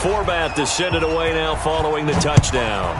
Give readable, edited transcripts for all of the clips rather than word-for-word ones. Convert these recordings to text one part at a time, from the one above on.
Forbath to send it away now following the touchdown.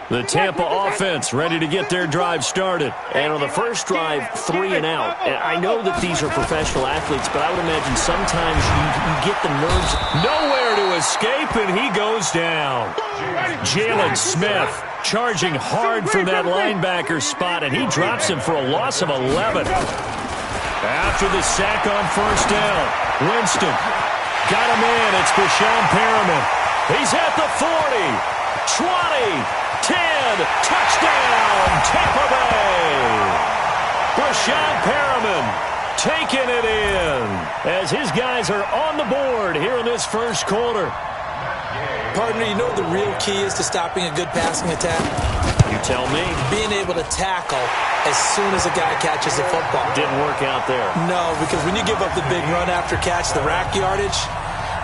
The Tampa offense ready to get their drive started. And on the first drive, 3 and out. And I know that these are professional athletes, but I would imagine sometimes you get the nerves. Nowhere to escape, and he goes down. Jalen Smith charging hard for that linebacker spot, and he drops him for a loss of 11. After the sack on first down, Winston got him in. It's Brashon Perriman. He's at the 40, 20, 10, touchdown, Tampa Bay. Brashon Perriman taking it in as his guys are on the board here in this first quarter. Partner, you know the real key is to stopping a good passing attack? You tell me. Being able to tackle as soon as a guy catches the football. Didn't work out there. No, because when you give up the big run after catch, the rack yardage,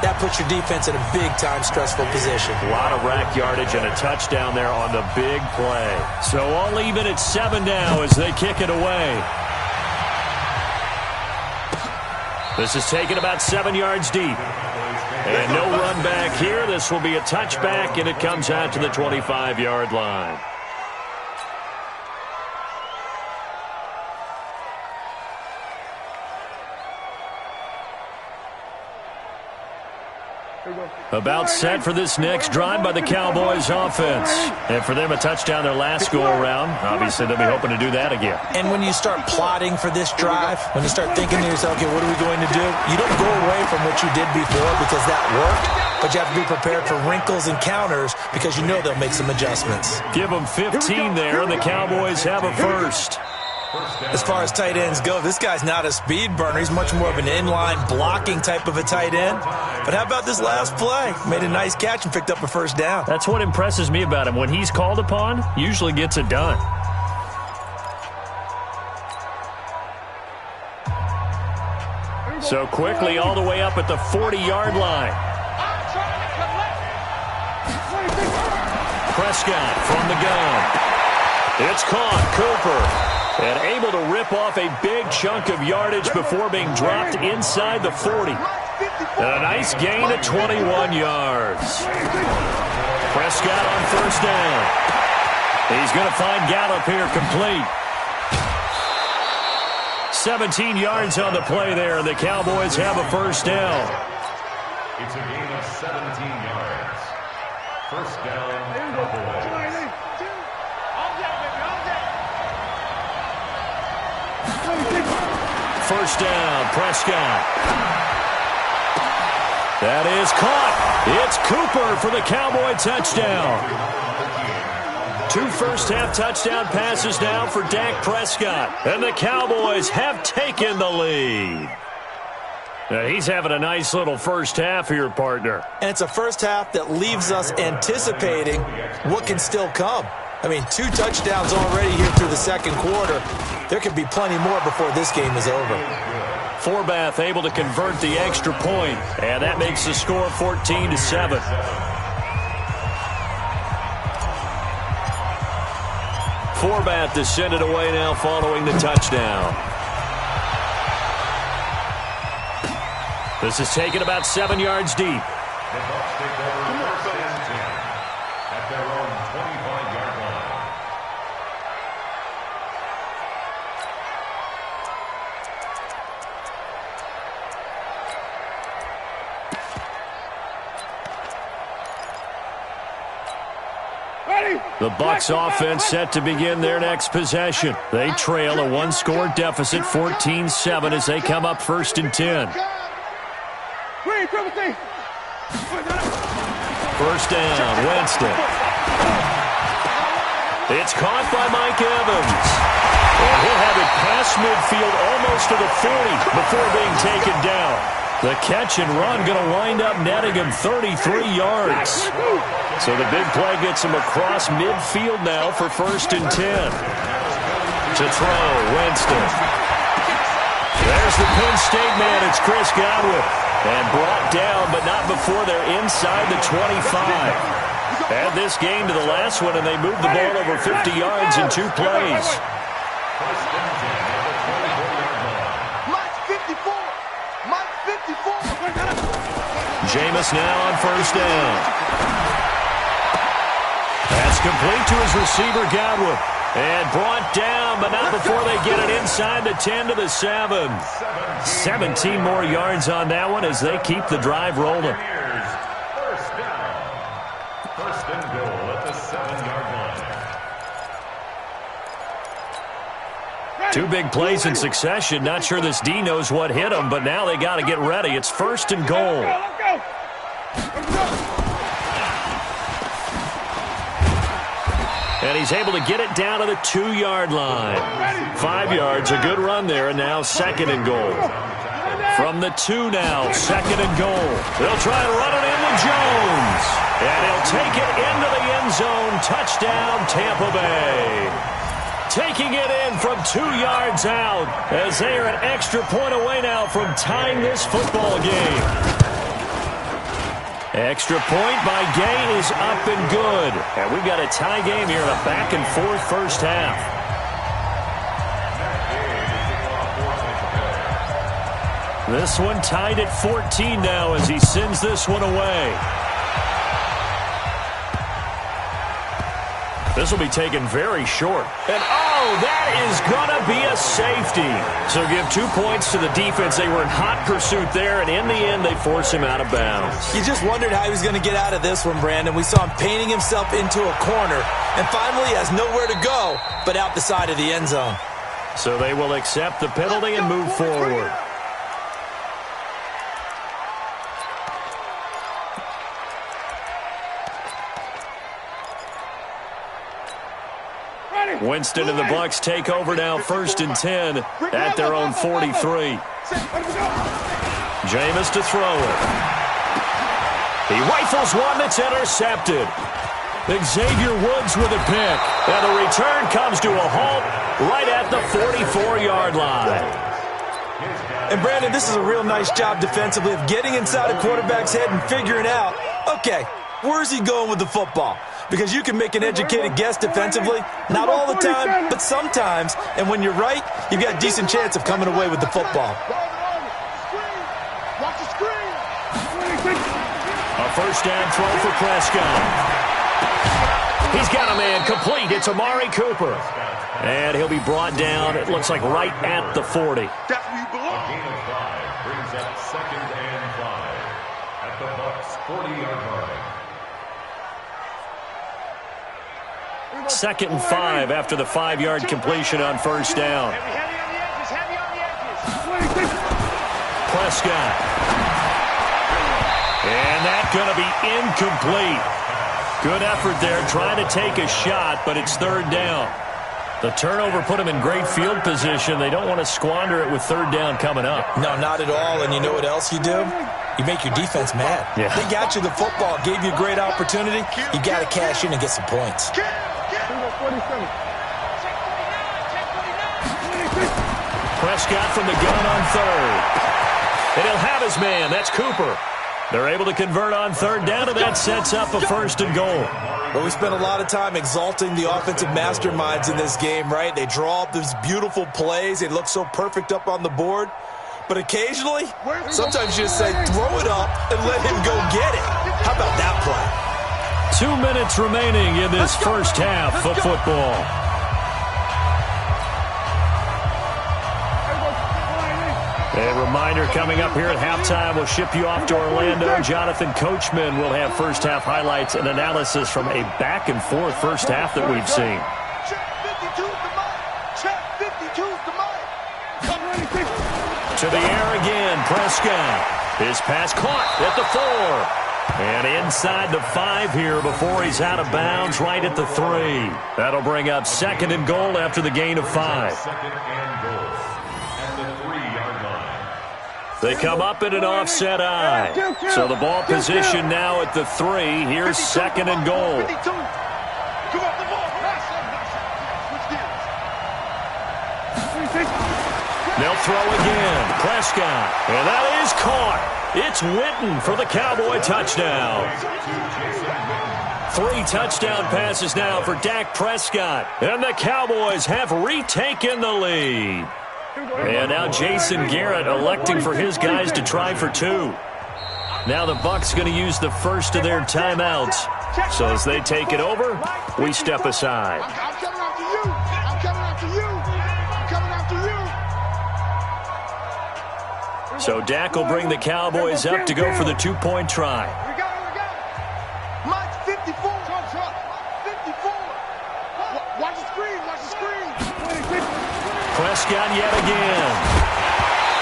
that puts your defense in a big-time stressful position. A lot of rack yardage and a touchdown there on the big play. So all even at 7 now as they kick it away. This is taken about 7 yards deep. And no run back here. This will be a touchback, and it comes out to the 25-yard line. About set for this next drive by the Cowboys offense. And for them, a touchdown their last go-around. Obviously, they'll be hoping to do that again. And when you start plotting for this drive, when you start thinking to yourself, okay, what are we going to do? You don't go away from what you did before because that worked, but you have to be prepared for wrinkles and counters because you know they'll make some adjustments. Give them 15 there, and the Cowboys have a first. As far as tight ends go, this guy's not a speed burner. He's much more of an inline blocking type of a tight end. But how about this last play? Made a nice catch and picked up a first down. That's what impresses me about him. When he's called upon, usually gets it done. So quickly all the way up at the 40-yard line. Prescott from the gun. It's caught. Cooper. And able to rip off a big chunk of yardage before being dropped inside the 40. And a nice gain of 21 yards. Prescott on first down. He's going to find Gallup here complete. 17 yards on the play there, and the Cowboys have a first down. It's a gain of 17 yards. First down, Cowboys. First down, Prescott. That is caught. It's Cooper for the Cowboy touchdown. 2 first-half touchdown passes now for Dak Prescott. And the Cowboys have taken the lead. Now, he's having a nice little first half here, partner. And it's a first half that leaves us anticipating what can still come. I mean, 2 touchdowns already here through the second quarter. There could be plenty more before this game is over. Forbath able to convert the extra point, and that makes the score 14-7. Forbath to send it away now following the touchdown. This is taken about 7 yards deep. The Bucs take over first and 10 at their own 25-yard line. The Bucs offense set to begin their next possession. They trail a 1-score deficit, 14-7, as they come up first and 10. First down, Winston. It's caught by Mike Evans. And he'll have it past midfield almost to the 40 before being taken down. The catch and run going to wind up netting him 33 yards. So the big play gets him across midfield now for first and 10. To throw, Winston. There's the Penn State man. It's Chris Godwin. And brought down, but not before they're inside the 25. Add this game to the last one, and they moved the ball over 50 yards in 2 plays. Jameis now on first down. That's complete to his receiver, Godwin. And brought down, but not before they get it inside the 10 to the 7. 17 more yards on that one as they keep the drive rolling. First down. First and goal at the 7-yard line. 2 big plays in succession. Not sure this D knows what hit him, but now they got to get ready. It's first and goal. And he's able to get it down to the 2-yard line. 5 yards, a good run there, and now second and goal. From the 2 now, second and goal. They'll try and run it in with Jones. And he'll take it into the end zone. Touchdown, Tampa Bay. Taking it in from 2 yards out as they are an extra point away now from tying this football game. Extra point by Gay is up and good. And we've got a tie game here in a back-and-forth first half. This one tied at 14 now as he sends this one away. This will be taken very short. And, oh, that is going to be a safety. So give 2 points to the defense. They were in hot pursuit there, and in the end, they force him out of bounds. You just wondered how he was going to get out of this one, Brandon. We saw him painting himself into a corner, and finally has nowhere to go but out the side of the end zone. So they will accept the penalty and move forward. Winston and the Bucs take over now, first and 10 at their own 43. Jameis to throw it. He rifles one that's intercepted. Xavier Woods with a pick. And the return comes to a halt right at the 44-yard line. And, Brandon, this is a real nice job defensively of getting inside a quarterback's head and figuring out, okay, where's he going with the football? Because you can make an educated guess defensively, not all the time, but sometimes. And when you're right, you've got a decent chance of coming away with the football. A first down throw for Prescott. He's got a man complete. It's Amari Cooper. And he'll be brought down, it looks like, right at the 40. A gain of 5 brings up second and 5 at the Bucs' 40-yard line. Second and 5 after the 5-yard completion on first down. Prescott. And that's going to be incomplete. Good effort there trying to take a shot, but it's third down. The turnover put them in great field position. They don't want to squander it with third down coming up. No, not at all. And you know what else you do? You make your defense mad. Yeah. They got you the football, gave you a great opportunity. You got to cash in and get some points. Prescott from the gun on third. And he'll have his man. That's Cooper. They're able to convert on third down, and that sets up a first and goal. Well, we spent a lot of time exalting the offensive masterminds in this game, right? They draw up these beautiful plays. They look so perfect up on the board. But occasionally, sometimes you just say, throw it up and let him go get it. How about that play? 2 minutes remaining in this first half of football. A reminder coming up here at halftime, we'll ship you off to Orlando. Jonathan Coachman will have first half highlights and analysis from a back-and-forth first half that we've seen. To the air again, Prescott. His pass caught at the 4. And inside the 5 here before he's out of bounds right at the 3. That'll bring up second and goal after the gain of 5. Second and goal at the 3-yard line. They come up in an offset eye. So the ball position now at the 3. Here's second and goal. They'll throw again. Prescott. And that is caught. It's Witten for the Cowboy touchdown. 3 touchdown passes now for Dak Prescott. And the Cowboys have retaken the lead. And now Jason Garrett electing for his guys to try for 2. Now the Bucs going to use the first of their timeouts. So as they take it over, we step aside. I'm coming after you. I'm coming after you. I'm coming after you. So Dak will bring the Cowboys up to go for the 2-point try. We got it. Mike, 54. 54. Watch the screen. Prescott yet again.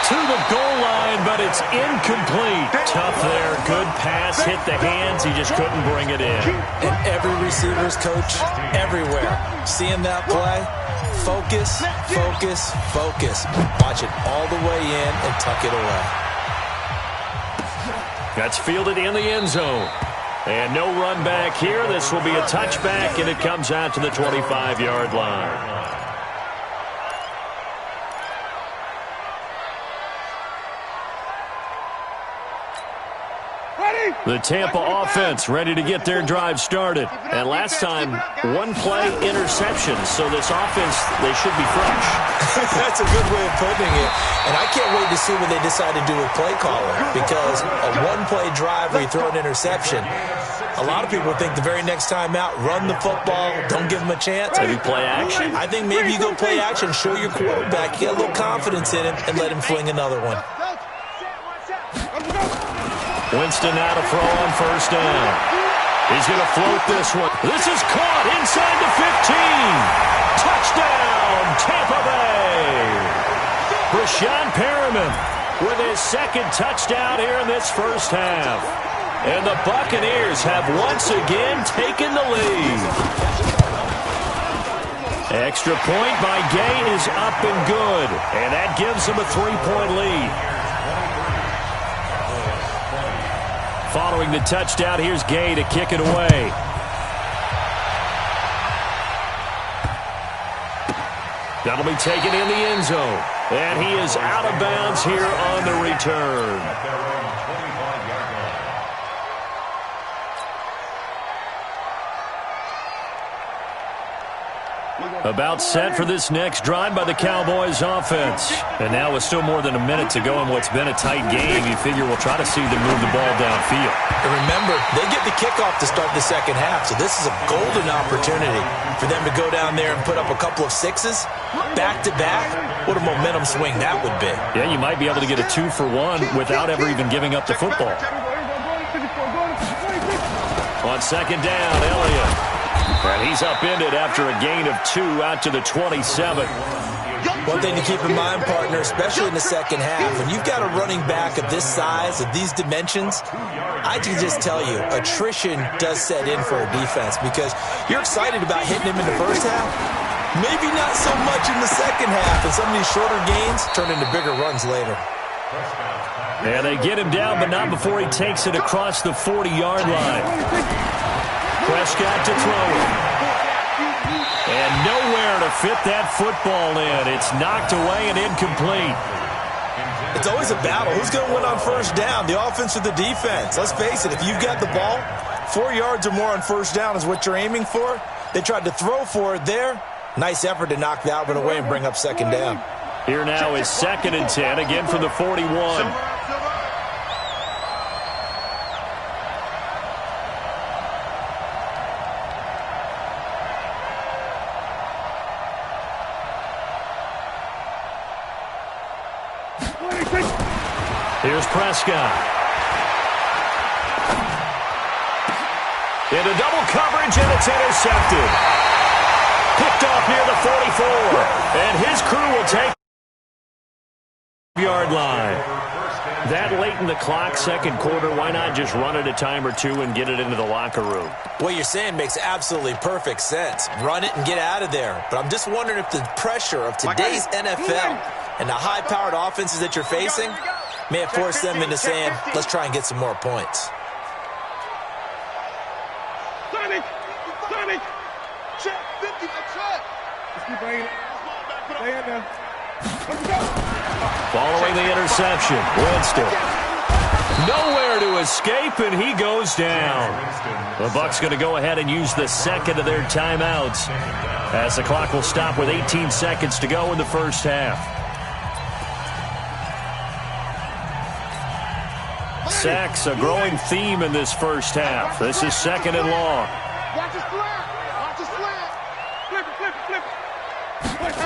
To the goal line, but it's incomplete. Tough there. Good pass. Hit the hands. He just couldn't bring it in. And every receiver's coach everywhere. Seeing that play, focus, focus, focus. Watch it all the way in and tuck it away. That's fielded in the end zone. And no run back here. This will be a touchback, and it comes out to the 25-yard line. The Tampa offense ready to get their drive started. And last time, 1-play interception. So this offense, they should be fresh. That's a good way of putting it. And I can't wait to see what they decide to do with play calling. Because a 1-play drive where you throw an interception, a lot of people think the very next time out, run the football, don't give them a chance. Maybe play action? I think maybe you go play action, show your quarterback, get a little confidence in him, and let him fling another one. Winston now to throw on first down. He's going to float this one. This is caught inside the 15. Touchdown, Tampa Bay. Brashad Perriman with his second touchdown here in this first half. And the Buccaneers have once again taken the lead. Extra point by Gay is up and good. And that gives them a 3-point lead. Following the touchdown, here's Gay to kick it away. That'll be taken in the end zone. And he is out of bounds here on the return. About set for this next drive by the Cowboys offense. And now with still more than a minute to go in what's been a tight game, you figure we'll try to see them move the ball downfield. And remember, they get the kickoff to start the second half, so this is a golden opportunity for them to go down there and put up a couple of sixes back-to-back. What a momentum swing that would be. Yeah, you might be able to get a 2-for-1 without ever even giving up the football. On second down, Elliott. And he's upended after a gain of 2 out to the 27. One thing to keep in mind, partner, especially in the second half, when you've got a running back of this size, of these dimensions, I can just tell you, attrition does set in for a defense because you're excited about hitting him in the first half. Maybe not so much in the second half, and some of these shorter gains turn into bigger runs later. And they get him down, but not before he takes it across the 40-yard line. Prescott to throw it. And nowhere to fit that football in. It's knocked away and incomplete. It's always a battle. Who's going to win on first down, the offense or the defense? Let's face it, if you've got the ball, 4 yards or more on first down is what you're aiming for. They tried to throw for it there. Nice effort to knock that one away and bring up second down. Here now is 2nd and 10, again from the 41. Here's Prescott. Into double coverage, and it's intercepted. Picked off near the 44. And his crew will take the yard line. That late in the clock, second quarter, why not just run it a time or two and get it into the locker room? What you're saying makes absolutely perfect sense. Run it and get out of there. But I'm just wondering if the pressure of today's NFL and the high-powered offenses that you're facing may have forced them into saying, let's try and get some more points. Check, 50, check. Let's keep bringing it. Stay in there. Following the interception, Winston. Nowhere to escape, and he goes down. The Bucs going to go ahead and use the second of their timeouts as the clock will stop with 18 seconds to go in the first half. Sacks, a growing theme in this first half. This is second and long. Watch his slant. Watch his slant. Flip it, flip it, flip it.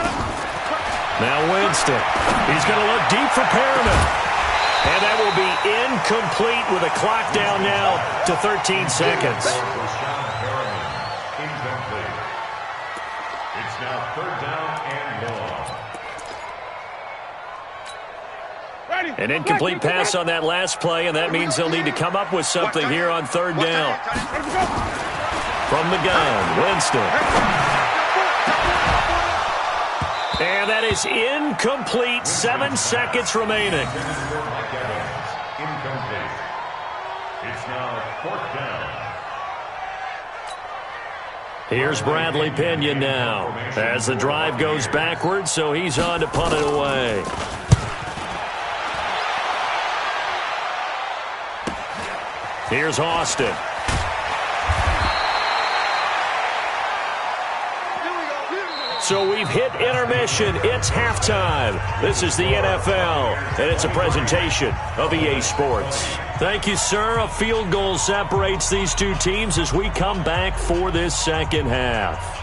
Now Winston. He's going to look deep for Perriman. And that will be incomplete with a clock down now to 13 seconds. Incomplete. It's now third down and long. An incomplete pass on that last play, and that means they'll need to come up with something here on third down. From the gun, Winston. And that is incomplete. 7 seconds remaining. Incomplete. It's now fourth down. Here's Bradley Pinion now as the drive goes backwards, so he's on to punt it away. Here's Austin. So we've hit intermission. It's halftime. This is the NFL, and it's a presentation of EA Sports. Thank you, sir. A field goal separates these two teams as we come back for this second half.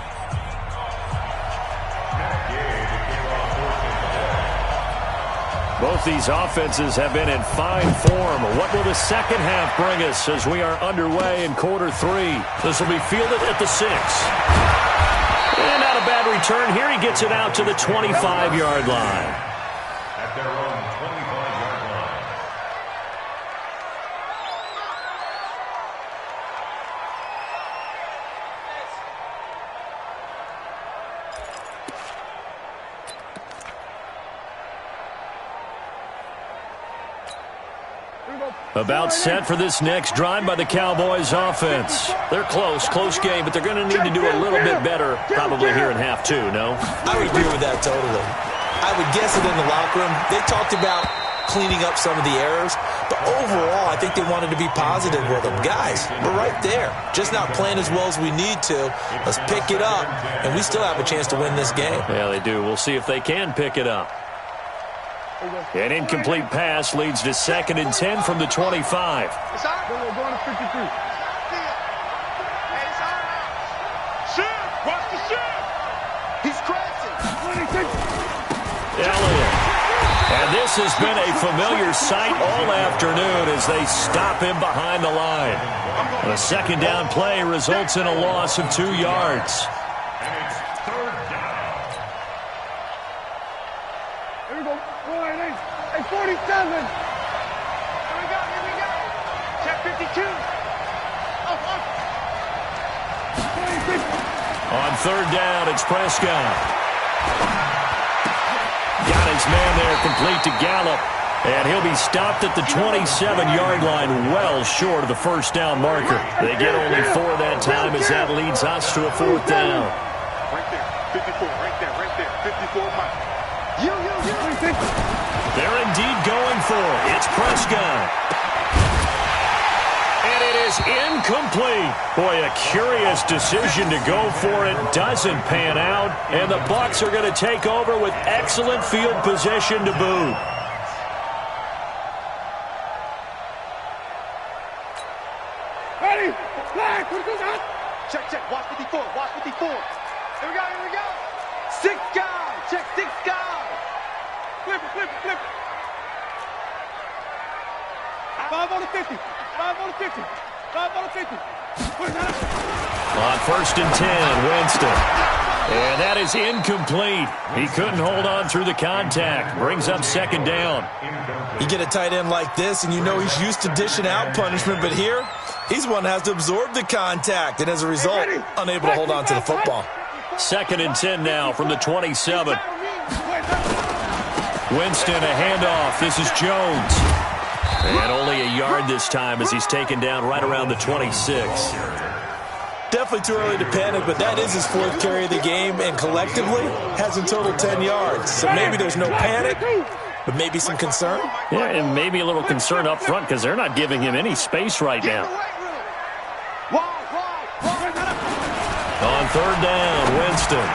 Both these offenses have been in fine form. What will the second half bring us as we are underway in quarter three? This will be fielded at the 6. And not a bad return here. He gets it out to the 25-yard line. At their own 25-yard line. About set for this next drive by the Cowboys offense. They're close game, but they're going to need to do a little bit better probably here in half two, no? I would agree with that totally. I would guess it in the locker room. They talked about cleaning up some of the errors, but overall I think they wanted to be positive with them. Guys, we're right there. Just not playing as well as we need to. Let's pick it up, and we still have a chance to win this game. Yeah, they do. We'll see if they can pick it up. An incomplete pass leads to 2nd and 10 from the 25. It's out. We're going to 53. Hey, it's out. Shift. Watch the shift. He's crashing. Elliott. And this has been a familiar sight all afternoon as they stop him behind the line. And a second down play results in a loss of 2 yards. And it's third down. Here we go. Hey, 47. Here we go. Check 52. On third down, it's Prescott. Got his man there, complete to Gallup. And he'll be stopped at the 27-yard line, well short of the first down marker. They get only 4 that time as that leads us to a 4th down. Right there. 54. Right there. 54 miles. They're indeed going for it. It's Prescott. And it is incomplete. Boy, a curious decision to go for it. Doesn't pan out. And the Bucs are going to take over with excellent field position to boot. Ready? Flag. What goes out? Check. Watch 54. Watch 54. Here we go. 6 guys. Check 6 guys. Flip it. 5 on the 50. 5 on the 50. 5 on the 50. On 1st and 10, Winston. And that is incomplete. He couldn't hold on through the contact. Brings up 2nd down. You get a tight end like this, and you know he's used to dishing out punishment, but here, he's one that has to absorb the contact, and as a result, unable to hold on to the football. 2nd and 10 now from the 27. Winston, a handoff. This is Jones. And only a yard this time as he's taken down right around the 26. Definitely too early to panic, but that is his 4th carry of the game, and collectively has in total 10 yards. So maybe there's no panic, but maybe some concern. Yeah, and maybe a little concern up front because they're not giving him any space right now. On 3rd down, Winston.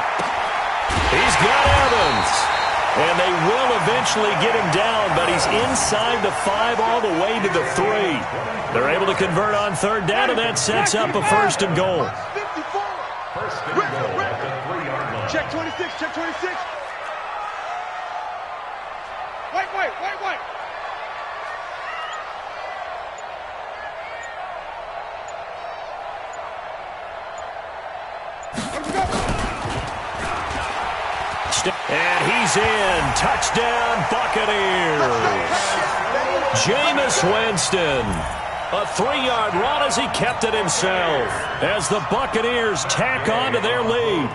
He's got Evans. And they will eventually get him down, but he's inside the 5 all the way to the 3. They're able to convert on 3rd down, and that sets up a 1st and goal. First and goal at the 3-yard line. Check 26, check 26. Wait. And he's in. Touchdown, Buccaneers. Jameis Winston. A 3-yard run as he kept it himself as the Buccaneers tack on to their lead.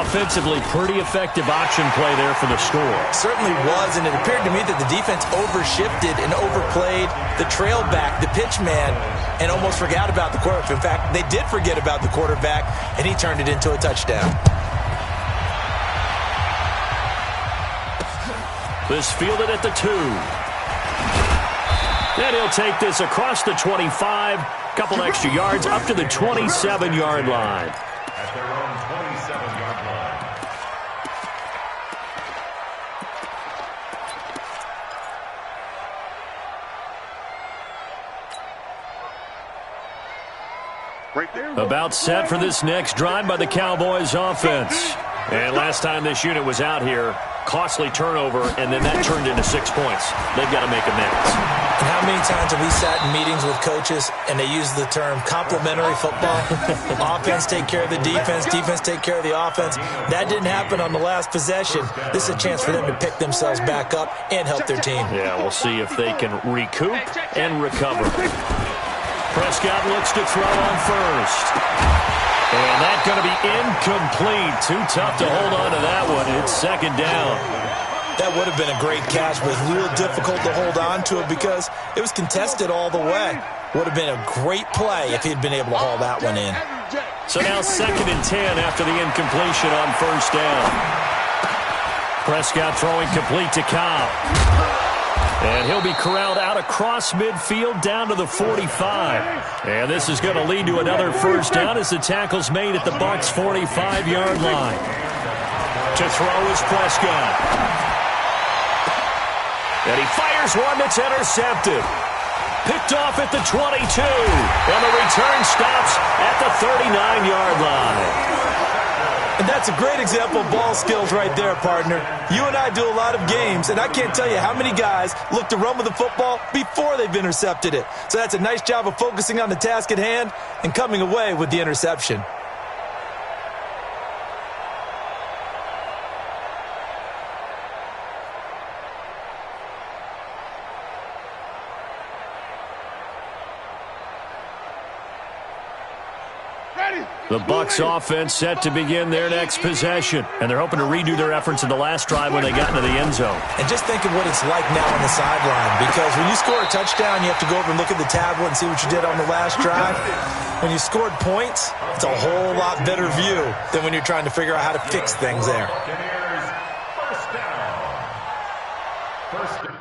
Offensively, pretty effective option play there for the score. Certainly was, and it appeared to me that the defense overshifted and overplayed the trail back, the pitch man, and almost forgot about the quarterback. In fact, they did forget about the quarterback, and he turned it into a touchdown. This fielded at the 2. And he'll take this across the 25, couple extra yards, up to the 27-yard line. At their own 27-yard line. Right there. About set for this next drive by the Cowboys offense. And last time this unit was out here, costly turnover, and then that turned into 6 points. They've got to make amends. And how many times have we sat in meetings with coaches and they use the term complementary football? Offense take care of the defense, defense take care of the offense. That didn't happen on the last possession. This is a chance for them to pick themselves back up and help their team. Yeah, we'll see if they can recoup and recover. Prescott looks to throw on first. And that's going to be incomplete. Too tough to hold on to that one. It's 2nd down. That would have been a great catch, but real difficult to hold on to it because it was contested all the way. Would have been a great play if he'd been able to haul that one in. So now 2nd and 10 after the incompletion on 1st down. Prescott throwing complete to Cobb. And he'll be corralled out across midfield down to the 45. And this is going to lead to another 1st down as the tackle's made at the Bucs' 45-yard line. To throw is Prescott. And he fires one that's intercepted. Picked off at the 22. And the return stops at the 39-yard line. And that's a great example of ball skills right there, partner. You and I do a lot of games, and I can't tell you how many guys look to run with the football before they've intercepted it. So that's a nice job of focusing on the task at hand and coming away with the interception. The Bucs offense set to begin their next possession. And they're hoping to redo their efforts in the last drive when they got into the end zone. And just think of what it's like now on the sideline. Because when you score a touchdown, you have to go over and look at the tablet and see what you did on the last drive. When you scored points, it's a whole lot better view than when you're trying to figure out how to fix things there. First down. First down.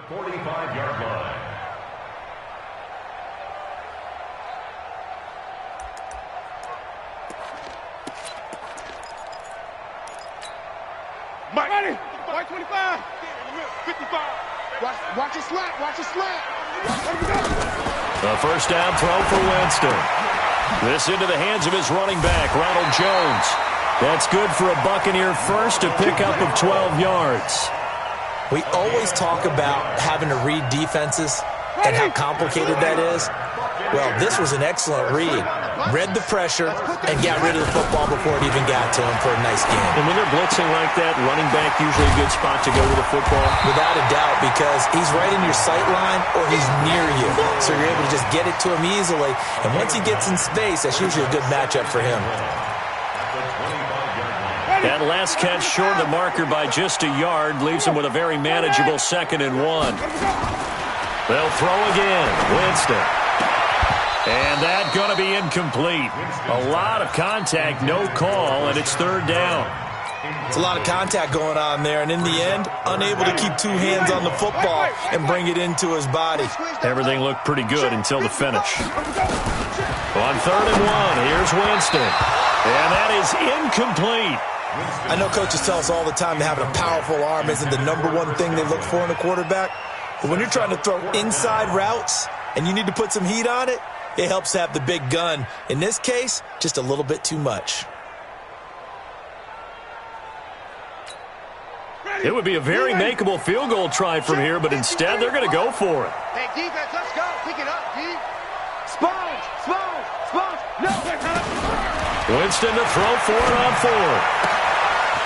45-yard line. Mike, ready? Mike 25. 55. Watch it slant. Watch it slant. The first down throw for Winston. This into the hands of his running back, Ronald Jones. That's good for a Buccaneer first, a pickup of 12 yards. We always talk about having to read defenses and how complicated that is. Well, this was an excellent read. Read the pressure and got rid of the football before it even got to him for a nice game. And when they're blitzing like that, running back usually a good spot to go with the football? Without a doubt, because he's right in your sight line or he's near you. So you're able to just get it to him easily. And once he gets in space, that's usually a good matchup for him. That last catch short of the marker by just a yard leaves him with a very manageable 2nd and 1. They'll throw again. Winston. And that's going to be incomplete. A lot of contact, no call, and it's 3rd down. It's a lot of contact going on there, and in the end, unable to keep 2 hands on the football and bring it into his body. Everything looked pretty good until the finish. On 3rd and 1, here's Winston. And that is incomplete. I know coaches tell us all the time that having a powerful arm isn't the #1 thing they look for in a quarterback. But when you're trying to throw inside routes and you need to put some heat on it, it helps to have the big gun. In this case, just a little bit too much. It would be a very makeable field goal try from here, but instead they're going to go for it. Hey, defense, let's go. Pick it up, D. Sponge. No. Winston to throw for it on 4th.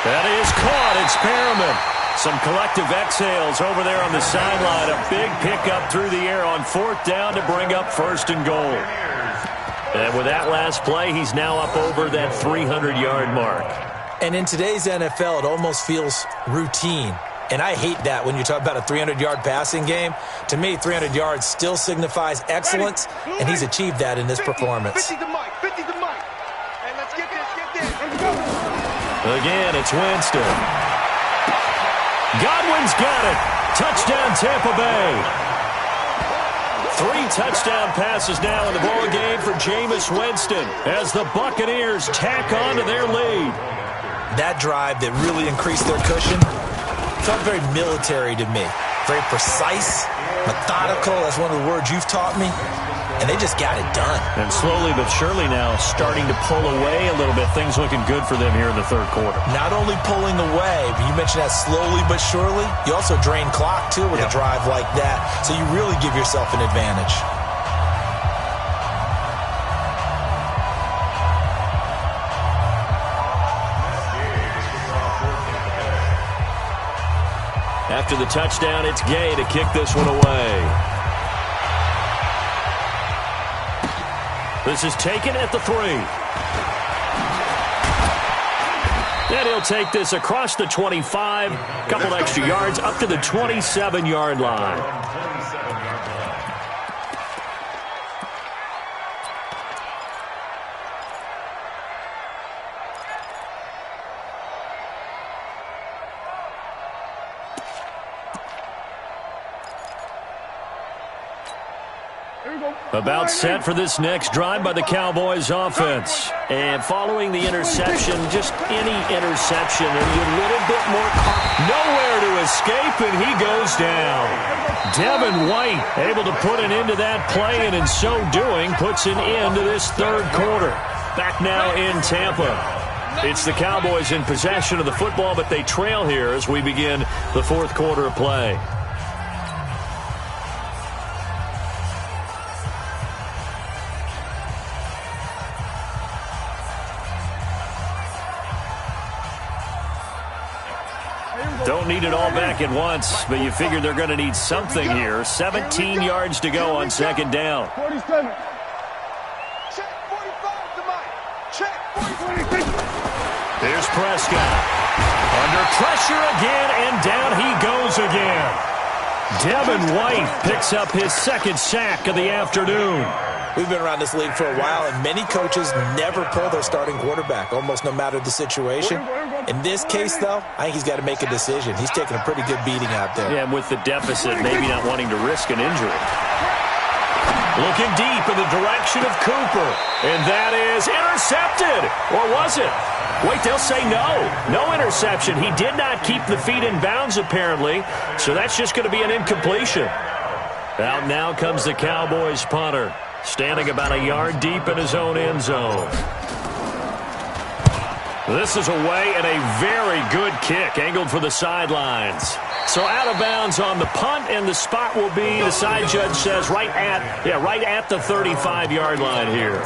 That is caught. It's Perriman. Some collective exhales over there on the sideline. A big pickup through the air on 4th down to bring up 1st and goal. And with that last play, he's now up over that 300-yard mark. And in today's NFL, it almost feels routine. And I hate that when you talk about a 300-yard passing game. To me, 300 yards still signifies excellence, and he's achieved that in this performance. 50 to Mike. Hey, let's get this. Again, it's Winston. Godwin's got it. Touchdown, Tampa Bay. 3 touchdown passes now in the ball game for Jameis Winston as the Buccaneers tack on to their lead. That drive that really increased their cushion felt very military to me. Very precise, methodical. That's one of the words you've taught me. And they just got it done. And slowly but surely now starting to pull away a little bit. Things looking good for them here in the 3rd quarter. Not only pulling away, but you mentioned that slowly but surely. You also drain clock, too, with a drive like that. So you really give yourself an advantage. After the touchdown, it's Gay to kick this one away. This is taken at the 3. Then he'll take this across the 25, couple extra yards up to the 27-yard line. About set for this next drive by the Cowboys offense. And following the interception, just any interception, and a little bit more nowhere to escape, and he goes down. Devin White able to put an end to that play, and in so doing, puts an end to this 3rd quarter. Back now in Tampa. It's the Cowboys in possession of the football, but they trail here as we begin the 4th quarter of play. Don't need it all back at once, but you figure they're going to need something here. 17 yards to go on 2nd down. 47. Check 45 to Mike. Check 45. Here's Prescott. Under pressure again, and down he goes again. Devin White picks up his 2nd sack of the afternoon. We've been around this league for a while, and many coaches never pull their starting quarterback, almost no matter the situation. In this case, though, I think he's got to make a decision. He's taking a pretty good beating out there. Yeah, and with the deficit, maybe not wanting to risk an injury. Looking deep in the direction of Cooper, and that is intercepted. Or was it? Wait, they'll say no. No interception. He did not keep the feet in bounds, apparently, so that's just going to be an incompletion. Out now comes the Cowboys punter, standing about a yard deep in his own end zone. This is away and a very good kick, angled for the sidelines. So out of bounds on the punt, and the spot will be, the side judge says, right at the 35-yard line here.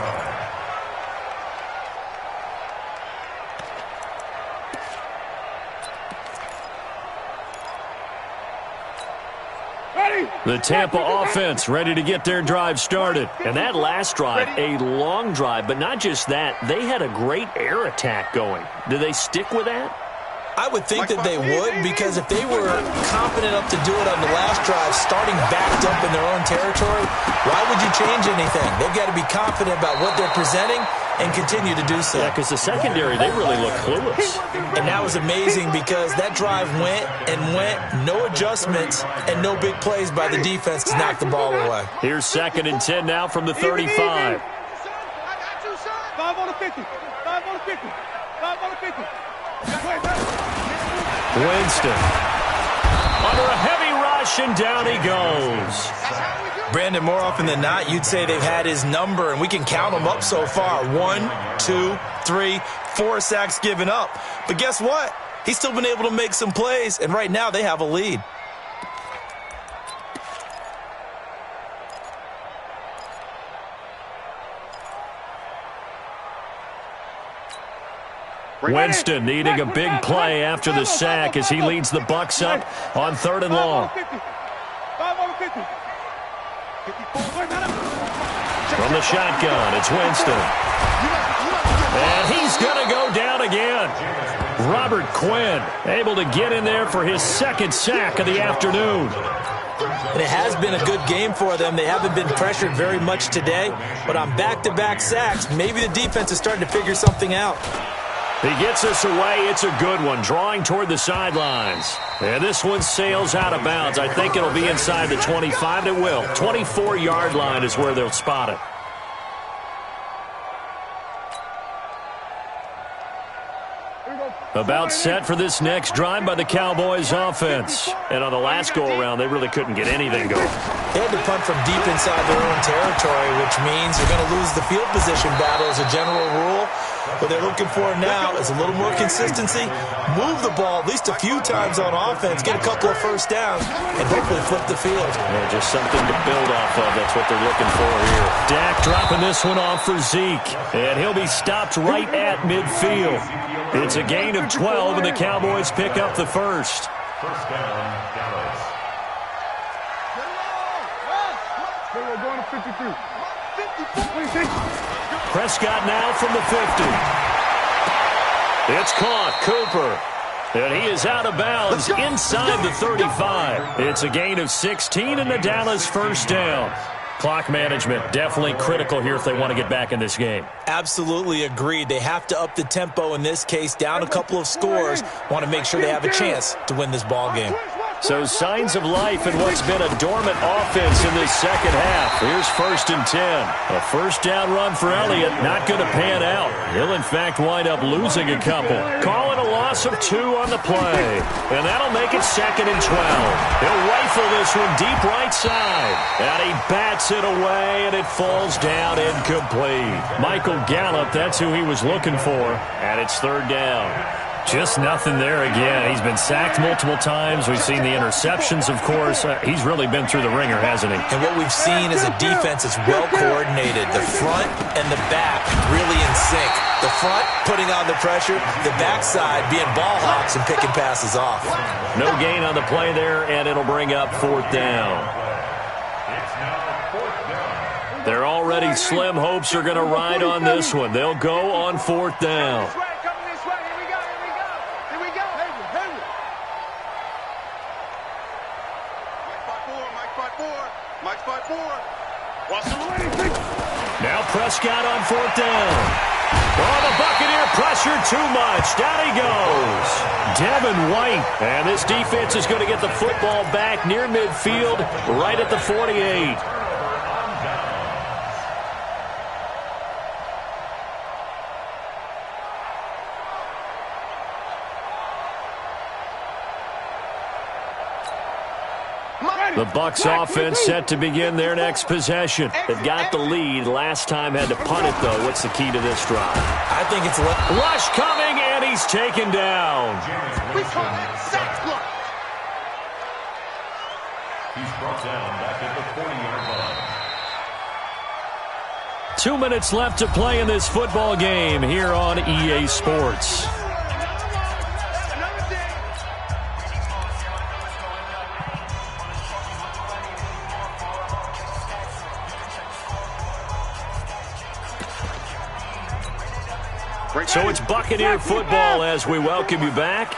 The Tampa offense ready to get their drive started. And that last drive, a long drive, but not just that. They had a great air attack going. Do they stick with that? I would think that they would, because if they were confident enough to do it on the last drive, starting backed up in their own territory, why would you change anything? They've got to be confident about what they're presenting and continue to do so. Yeah, because the secondary, they really look clueless. And that was amazing because that drive went and went, no adjustments and no big plays by the defense to knock the ball away. Here's 2nd and 10 now from the 35. 5 on the 50. 5 on the 50. 5 on the 50. Winston under a heavy rush, and down he goes. Brandon, more often than not, you'd say they've had his number, and we can count them up so far. 1, 2, 3, 4 sacks given up. But guess what? He's still been able to make some plays, and right now they have a lead. Winston needing a big play after the sack as he leads the Bucs up on 3rd and long. From the shotgun, it's Winston. And he's going to go down again. Robert Quinn able to get in there for his 2nd sack of the afternoon. And it has been a good game for them. They haven't been pressured very much today, but on back-to-back sacks, maybe the defense is starting to figure something out. He gets us away. It's a good one, drawing toward the sidelines. And this one sails out of bounds. I think it'll be inside the 25. It will. 24-yard line is where they'll spot it. About set for this next drive by the Cowboys offense. And on the last go-around, they really couldn't get anything going. They had to punt from deep inside their own territory, which means they're going to lose the field position battle as a general rule. What they're looking for now is a little more consistency, move the ball at least a few times on offense, get a couple of first downs, and hopefully flip the field. Yeah, just something to build off of. That's what they're looking for here. Dak dropping this one off for Zeke, and he'll be stopped right at midfield. It's a gain of 12, and the Cowboys pick up the first. First down, Dallas. We're going to 53. 54. Prescott now from the 50. It's caught. Cooper. And he is out of bounds inside the 35. It's a gain of 16 and the Dallas first down. Clock management definitely critical here if they want to get back in this game. Absolutely agreed. They have to up the tempo in this case, down a couple of scores. Want to make sure they have a chance to win this ball game. So signs of life in what's been a dormant offense in this second half. Here's 1st and 10. A first down run for Elliott, not going to pan out. He'll, in fact, wind up losing a couple. Calling a loss of 2 on the play. And that'll make it 2nd and 12. He'll rifle this one deep right side. And he bats it away, and it falls down incomplete. Michael Gallup, that's who he was looking for. And it's 3rd down. Just nothing there again. He's been sacked multiple times. We've seen the interceptions, of course. He's really been through the ringer, hasn't he? And what we've seen is a defense that's well coordinated. The front and the back really in sync. The front putting on the pressure, the backside being ball hawks and picking passes off. No gain on the play there, and it'll bring up 4th down. It's now 4th down. Their already slim hopes are going to ride on this one. They'll go on 4th down. Now Prescott on 4th down. Oh, the Buccaneer pressure too much. Down he goes. Devin White. And this defense is going to get the football back near midfield, right at the 48. The Bucs offense set to begin their next possession. They've got the lead. Last time had to punt it, though. What's the key to this drive? I think it's rush coming, and he's taken down. We call it sack block. He's brought down back at the 40-yard line. 2 minutes left to play in this football game here on EA Sports. So it's Buccaneer football as we welcome you back.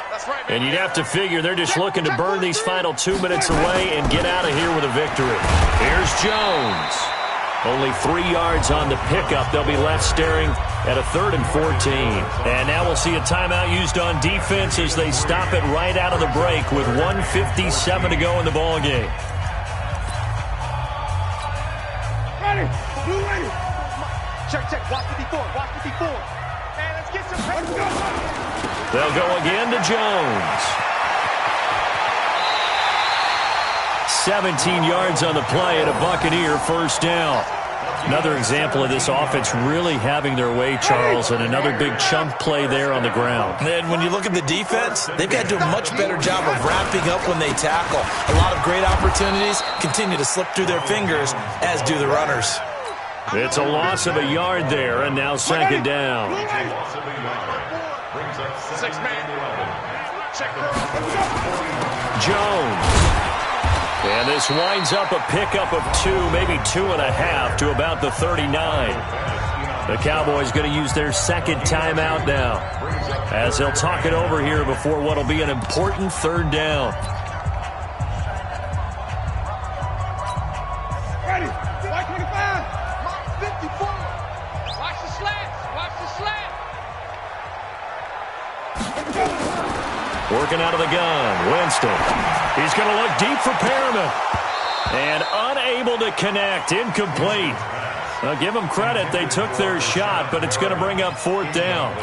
And you'd have to figure they're just looking to burn these final 2 minutes away and get out of here with a victory. Here's Jones. Only 3 yards on the pickup. They'll be left staring at a 3rd and 14. And now we'll see a timeout used on defense as they stop it right out of the break with 1:57 to go in the ball game. Ready. Blue ready. Check, check. Watch 54. Watch 54. They'll go again to Jones. 17 yards on the play and a Buccaneer first down. Another example of this offense really having their way, Charles, and another big chunk play there on the ground. And when you look at the defense, they've got to do a much better job of wrapping up when they tackle. A lot of great opportunities continue to slip through their fingers, as do the runners. It's a loss of a yard there, and now 2nd down. Jones. And this winds up a pickup of 2, maybe 2.5 to about the 39. The Cowboys going to use their 2nd timeout now, as they'll talk it over here before what will be an important 3rd down. Ready. White 25. 54. Watch the slants. Watch the slant. Working out of the gun, Winston. He's going to look deep for Perriman. And unable to connect, incomplete. Now, give them credit, they took their shot, but it's going to bring up 4th down.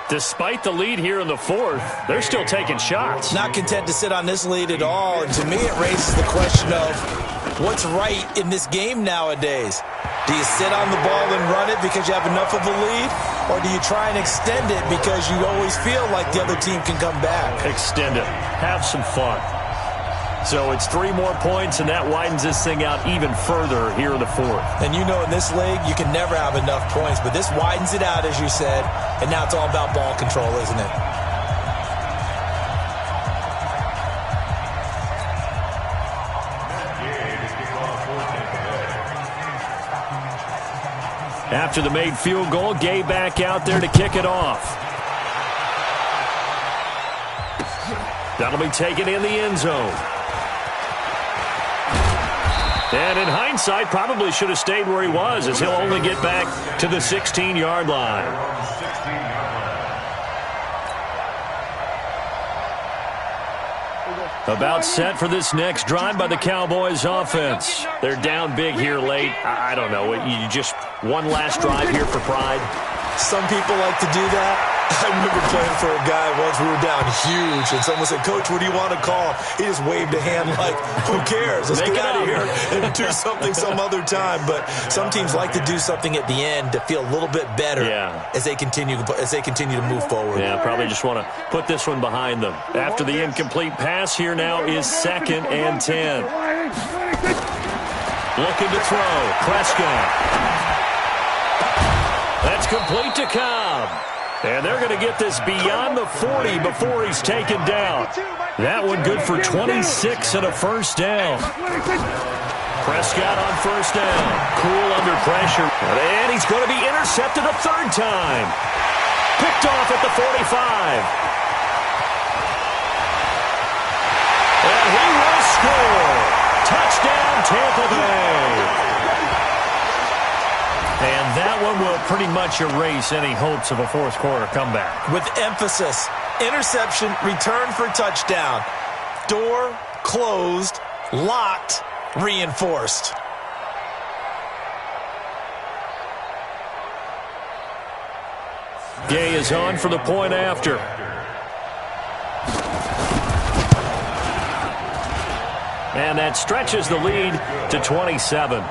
Despite the lead here in the 4th, they're still taking shots. Not content to sit on this lead at all, and to me it raises the question of what's right in this game nowadays. Do you sit on the ball and run it because you have enough of a lead? Or do you try and extend it because you always feel like the other team can come back? Extend it. Have some fun. So it's 3 more points, and that widens this thing out even further here in the 4th. And you know in this league, you can never have enough points, but this widens it out, as you said, and now it's all about ball control, isn't it? After the made field goal, Gay back out there to kick it off. That'll be taken in the end zone. And in hindsight, probably should have stayed where he was, as he'll only get back to the 16-yard line. About set for this next drive by the Cowboys offense. They're down big here late. I don't know. You just one last drive here for pride. Some people like to do that. I remember playing for a guy once. We were down huge, and someone said, "Coach, what do you want to call?" He just waved a hand like, "Who cares? Let's get out of here and do something some other time." But some teams like to do something at the end to feel a little bit better as they continue to move forward. Yeah, probably just want to put this one behind them. After the incomplete pass, here now is 2nd and 10. Looking to throw. Prescott. That's complete to Cobb. And they're going to get this beyond the 40 before he's taken down. That one good for 26 and a first down. Prescott on first down. Cool under pressure. And he's going to be intercepted a 3rd time. Picked off at the 45. And he will score. Touchdown, Tampa Bay. run will pretty much erase any hopes of a fourth-quarter comeback. With emphasis, interception, return for touchdown. Door closed, locked, reinforced. Gay is on for the point after. And that stretches the lead to 27.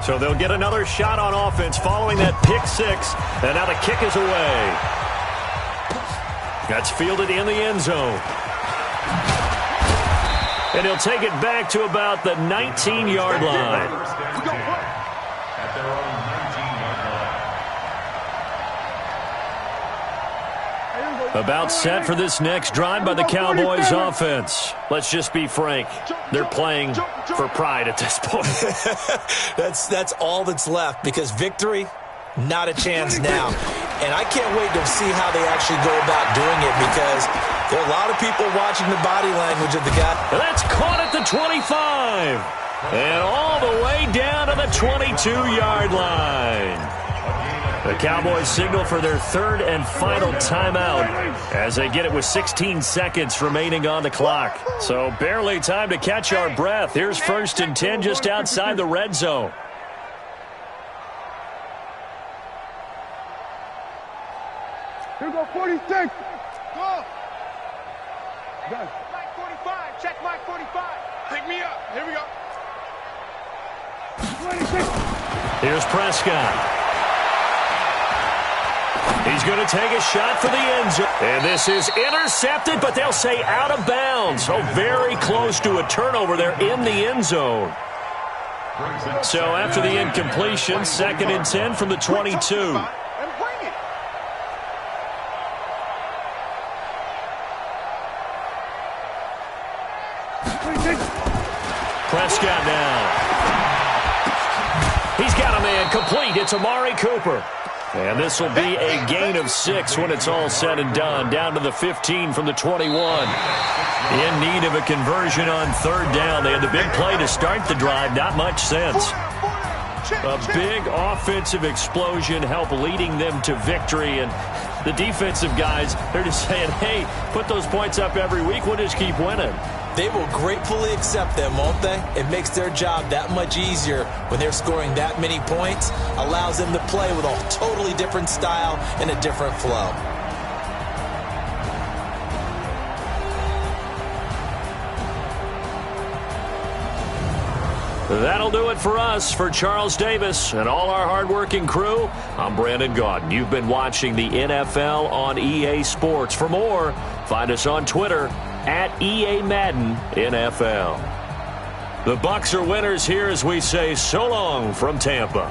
So they'll get another shot on offense following that pick six. And now the kick is away. That's fielded in the end zone. And he'll take it back to about the 19-yard line. At their own 19-yard line. About set for this next drive by the Cowboys offense. Let's just be frank. They're playing for pride at this point. That's all that's left, because victory, not a chance now. And I can't wait to see how they actually go about doing it, because there are a lot of people watching the body language of the guy. And that's caught at the 25. And all the way down to the 22-yard line. The Cowboys signal for their third and final timeout as they get it with 16 seconds remaining on the clock. So barely time to catch our breath. Here's 1st and 10 just outside the red zone. Here we go, 46. Go. Done. Mike 45. Check Mike 45. Pick me up. Here we go. 26. Here's Prescott. He's going to take a shot for the end zone. And this is intercepted, but they'll say out of bounds. So very close to a turnover there in the end zone. So after the incompletion, 2nd and 10 from the 22. Prescott now. He's got a man complete. It's Amari Cooper. And this will be a gain of 6 when it's all said and done. Down to the 15 from the 21. In need of a conversion on 3rd down. They had the big play to start the drive. Not much sense. A big offensive explosion helped leading them to victory. And the defensive guys, they're just saying, hey, put those points up every week. We'll just keep winning. They will gratefully accept them, won't they? It makes their job that much easier when they're scoring that many points. Allows them to play with a totally different style and a different flow. That'll do it for us. For Charles Davis and all our hardworking crew, I'm Brandon Gaudin. You've been watching the NFL on EA Sports. For more, find us on Twitter at EA Madden NFL. The Bucs are winners here as we say so long from Tampa.